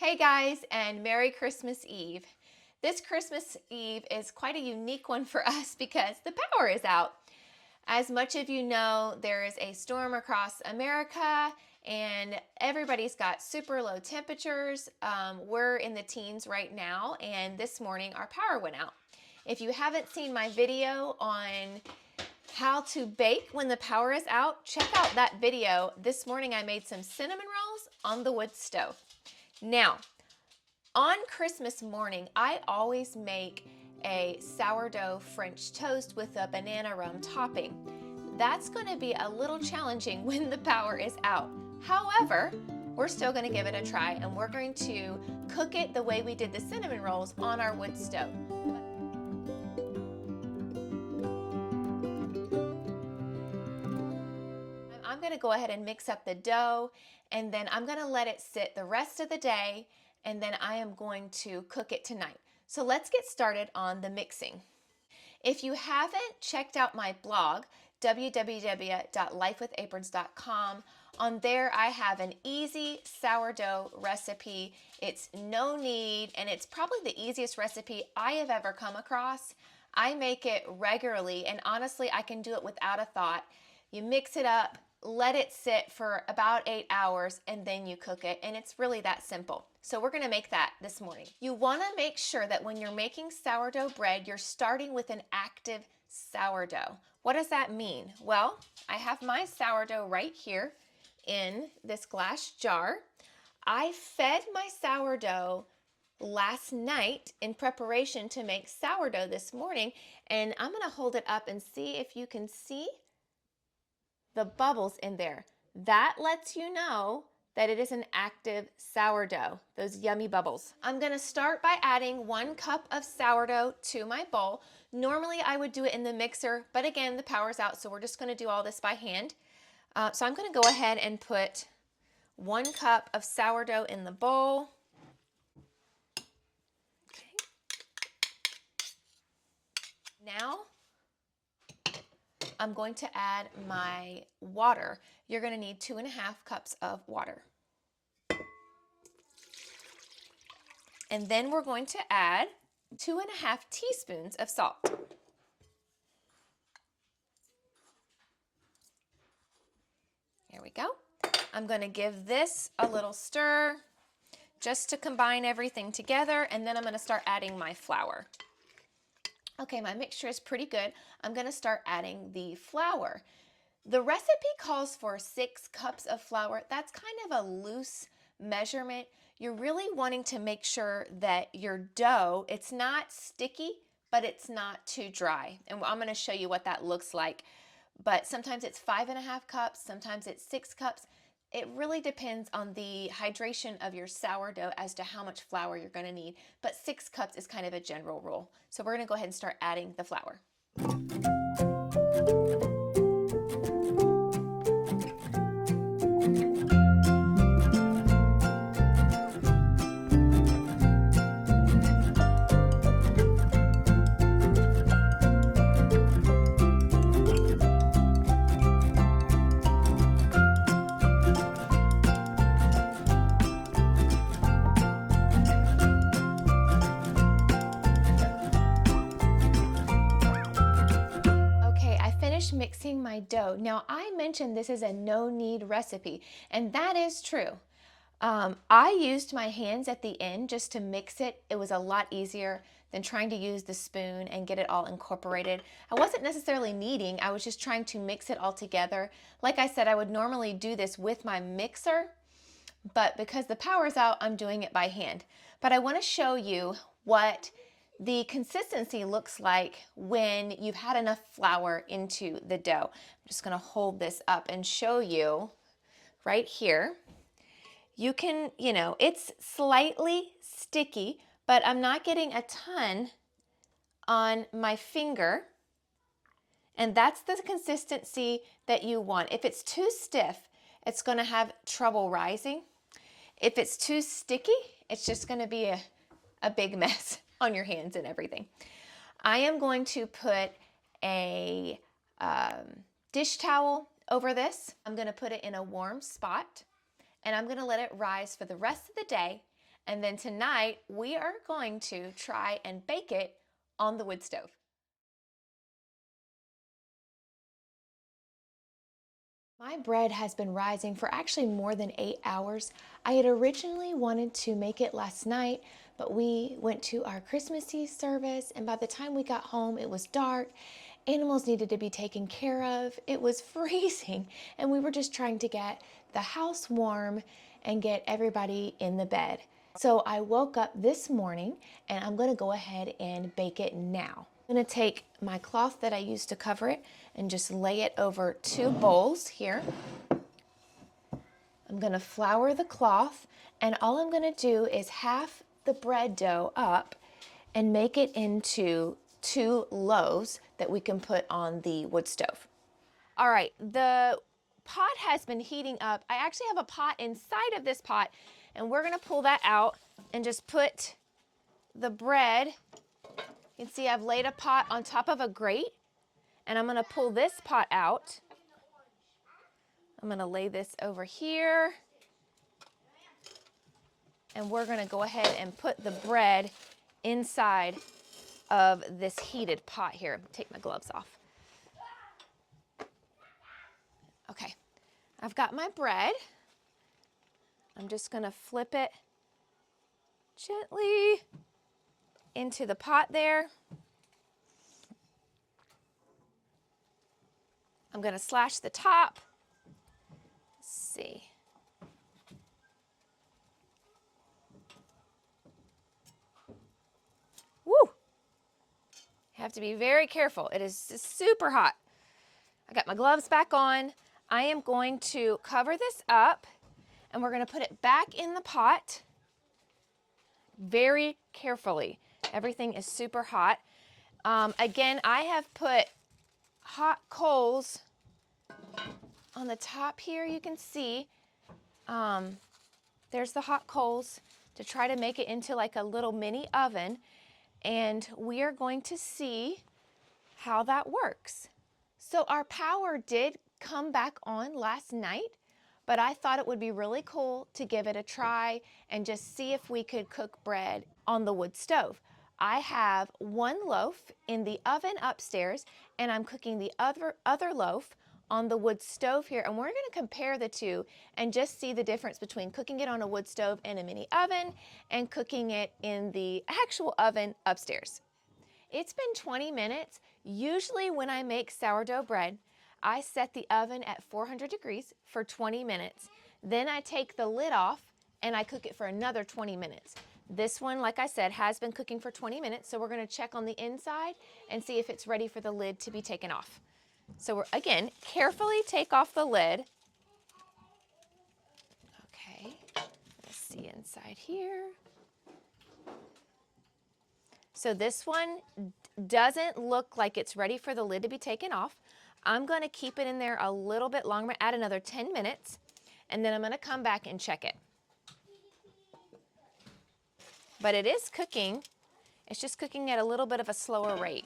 Hey guys, and Merry Christmas Eve. This Christmas Eve is quite a unique one for us because the power is out. As much of you know, there is a storm across America and everybody's got super low temperatures. We're in the teens right now, and this morning our power went out. If you haven't seen my video on how to bake when the power is out, check out that video. This morning I made some cinnamon rolls on the wood stove. Now, on Christmas morning, I always make a sourdough French toast with a banana rum topping. That's going to be a little challenging when the power is out. However, we're still going to give it a try, and we're going to cook it the way we did the cinnamon rolls on our wood stove. I'm going to go ahead and mix up the dough, and then I'm going to let it sit the rest of the day, and then I am going to cook it tonight. So let's get started on the mixing. If you haven't checked out my blog, www.lifewithaprons.com, on there I have an easy sourdough recipe. It's no knead, and it's probably the easiest recipe I have ever come across. I make it regularly, and honestly, I can do it without a thought. You mix it up, let it sit for about 8 hours, and then you cook it, and it's really that simple. So we're going to make that this morning. You want to make sure that when you're making sourdough bread, you're starting with an active sourdough. What does that mean? Well, I have my sourdough right here in this glass jar. I fed my sourdough last night in preparation to make sourdough this morning, and I'm going to hold it up and see if you can see the bubbles in there. That lets you know that it is an active sourdough, those yummy bubbles. I'm gonna start by adding 1 cup of sourdough to my bowl. Normally I would do it in the mixer, but again, the power's out, so we're just gonna do all this by hand. So I'm gonna go ahead and put 1 cup of sourdough in the bowl. Okay. Now, I'm going to add my water. You're going to need 2.5 cups of water. And then we're going to add 2.5 teaspoons of salt. There we go. I'm going to give this a little stir just to combine everything together, and then I'm going to start adding my flour. Okay, my mixture is pretty good. I'm going to start adding the flour. The recipe calls for 6 cups of flour. That's kind of a loose measurement. You're really wanting to make sure that your dough, it's not sticky, but it's not too dry. And I'm going to show you what that looks like. But sometimes it's 5.5 cups, sometimes it's 6 cups. It really depends on the hydration of your sourdough as to how much flour you're going to need, but 6 cups is kind of a general rule. So we're going to go ahead and start adding the flour. Mixing my dough. Now, I mentioned this is a no-knead recipe, and that is true. I used my hands at the end just to mix it. It was a lot easier than trying to use the spoon and get it all incorporated. I wasn't necessarily kneading, I was just trying to mix it all together. Like I said, I would normally do this with my mixer, but because the power's out, I'm doing it by hand. But I want to show you what the consistency looks like when you've had enough flour into the dough. I'm just going to hold this up and show you right here. You can, it's slightly sticky, but I'm not getting a ton on my finger. And that's the consistency that you want. If it's too stiff, it's going to have trouble rising. If it's too sticky, it's just going to be a big mess on your hands and everything. I am going to put a dish towel over this. I'm going to put it in a warm spot, and I'm going to let it rise for the rest of the day, And then tonight we are going to try and bake it on the wood stove. My bread has been rising for actually more than 8 hours. I had originally wanted to make it last night, but we went to our Christmas Eve service, and by the time we got home, it was dark. Animals needed to be taken care of. It was freezing, and we were just trying to get the house warm and get everybody in the bed. So I woke up this morning, and I'm gonna go ahead and bake it now. I'm gonna take my cloth that I used to cover it and just lay it over 2 bowls here. I'm gonna flour the cloth, and all I'm gonna do is half the bread dough up and make it into 2 loaves that we can put on the wood stove. All right, the pot has been heating up. I actually have a pot inside of this pot, and we're gonna pull that out and just put the bread. You can see I've laid a pot on top of a grate, and I'm gonna pull this pot out. I'm gonna lay this over here, and we're gonna go ahead and put the bread inside of this heated pot here. Take my gloves off. Okay, I've got my bread. I'm just gonna flip it gently into the pot there. I'm gonna slash the top. Let's see. Woo! Have to be very careful. It is super hot. I got my gloves back on. I am going to cover this up, and we're gonna put it back in the pot very carefully. Everything is super hot. Again, I have put hot coals on the top here. You can see there's the hot coals to try to make it into like a little mini oven, and we are going to see how that works. So our power did come back on last night, but I thought it would be really cool to give it a try and just see if we could cook bread on the wood stove. I have 1 loaf in the oven upstairs, and I'm cooking the other loaf on the wood stove here, and we're going to compare the two and just see the difference between cooking it on a wood stove in a mini oven and cooking it in the actual oven upstairs. It's been 20 minutes. Usually when I make sourdough bread, I set the oven at 400 degrees for 20 minutes. Then I take the lid off and I cook it for another 20 minutes. This one, like I said, has been cooking for 20 minutes, so we're gonna check on the inside and see if it's ready for the lid to be taken off. So we're, again, carefully take off the lid. Okay, let's see inside here. So this one doesn't look like it's ready for the lid to be taken off. I'm gonna keep it in there a little bit longer. I'm gonna add another 10 minutes, and then I'm gonna come back and check it. But it is cooking. It's just cooking at a little bit of a slower rate.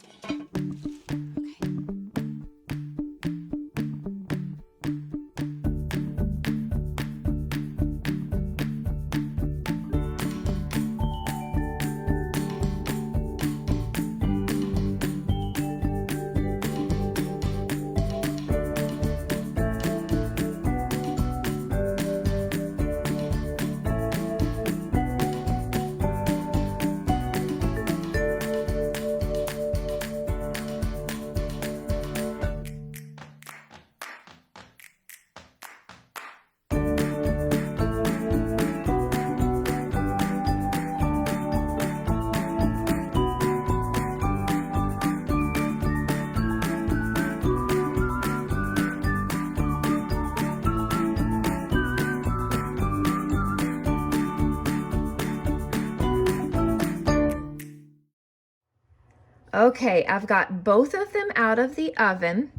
Okay, I've got both of them out of the oven.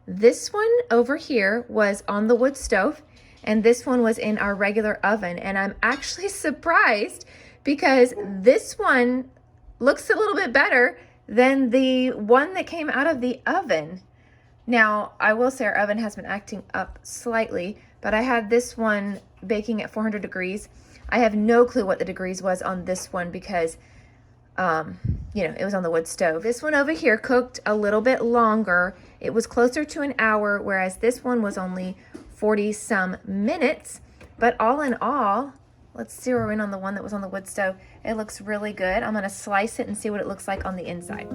This one over here was on the wood stove, and this one was in our regular oven. And I'm actually surprised because this one looks a little bit better than the one that came out of the oven. Now, I will say our oven has been acting up slightly, but I had this one baking at 400 degrees. I have no clue what the degrees was on this one because, you know, it was on the wood stove. This one over here cooked a little bit longer. It was closer to an hour, whereas this one was only 40 some minutes. But all in all, let's zero in on the one that was on the wood stove. It looks really good. I'm gonna slice it and see what it looks like on the inside.